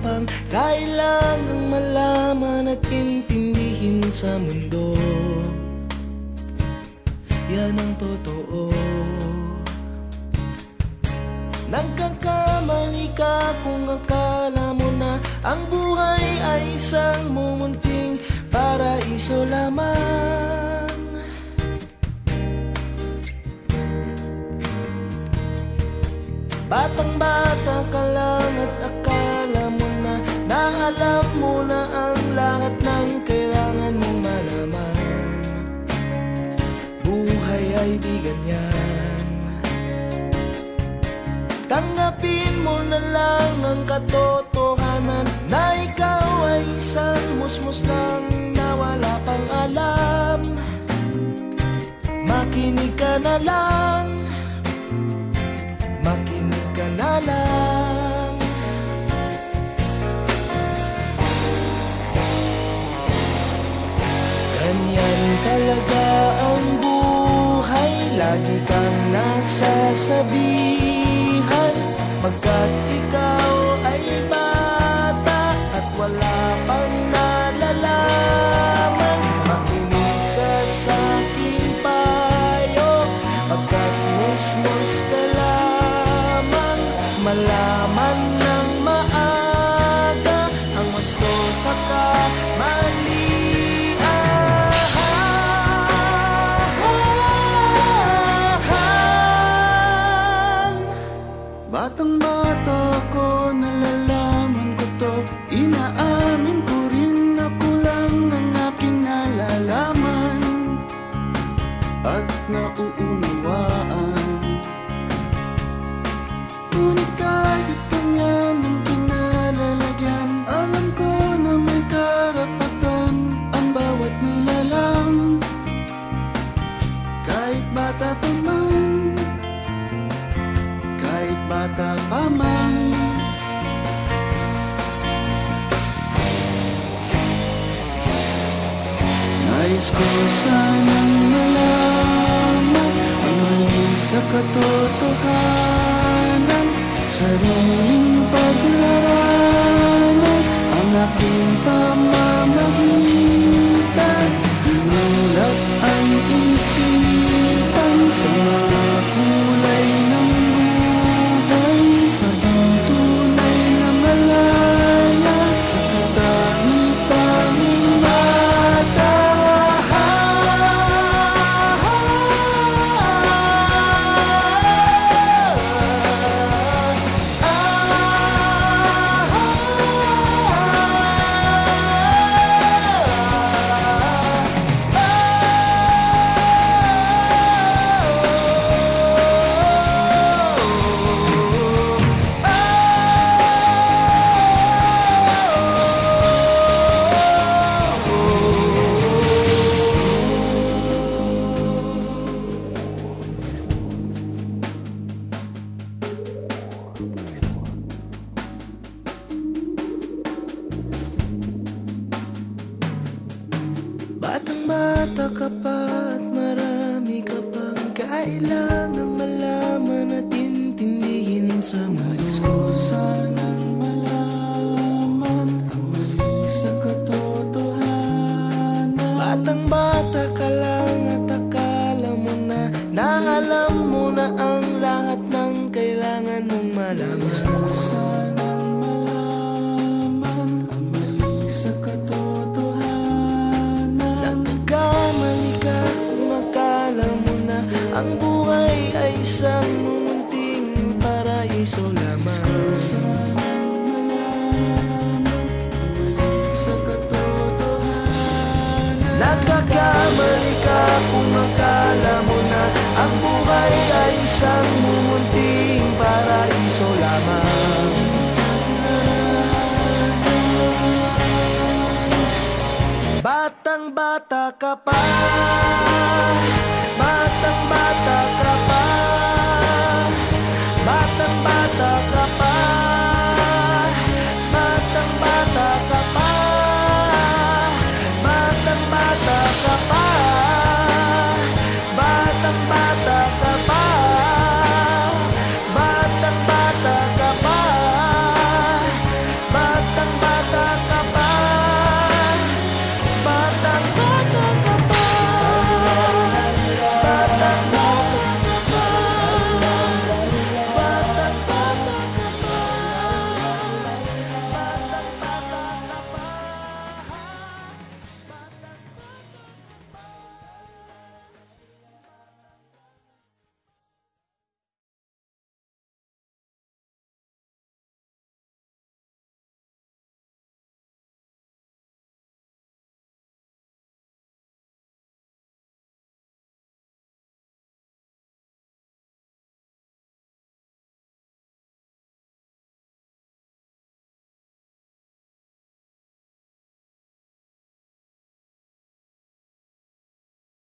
pang kailangang malaman at intindihin sa mundo. Yan ang totoo. Nagkakamali ka kung akala mo na ang buhay ay isang mumunting paraiso lamang. Batang-bata ka lang at akala mo na alam mo na ang lahat ng kailangan mong malaman. Buhay ay di ganyan. Tanggapin mo na lang ang katotohanan na ikaw ay isang musmus lang na wala pang alam. Makinig ka na lang, makinig ka na lang. Ganyan talaga ang buhay, lagi kang nasasabihan, pagkat ikaw ay bata at wala pang nalalaman. Makinig ka sa aking payo, pagkat musmus ka lamang. Malaman ng maaga ang gusto sa kamalian. Batang-bata ko, nalalaman ko to, inaamin ko rin, ako lang ang aking nalalaman at nauunawaan. Ngunit kahit ganyan ang kinalalagyan, alam ko na may karapatan ang bawat nilalang. Kahit bata pa man, kahit bata pa man. Nais ko sanang malaman ang mali sa katotohanan, sariling paglaranas ang aking pamamagitan. Mulat ang isipan sa mga kulay ng buhay, maging tunay na malaya sa katangi-tanging mata. Batang-bata ka pa at marami ka pang kailangang malaman at intindihin sa mundo. Nais ko sanang malaman ang mali sa katotohanan. Batang-bata ka lang at akala mo na alam mo na ang lahat ng kailangan mong malaman. Nais ko sanang malaman ang mali sa katotohanan. Nagkakamali ka kung akala mo na ang buhay ay isang munting paraiso lamang. Nais ko sanang malaman ang mali sa katotohanan. Nagkakamali ka kung akala mo na ang buhay ay isang mumunting paraiso lamang.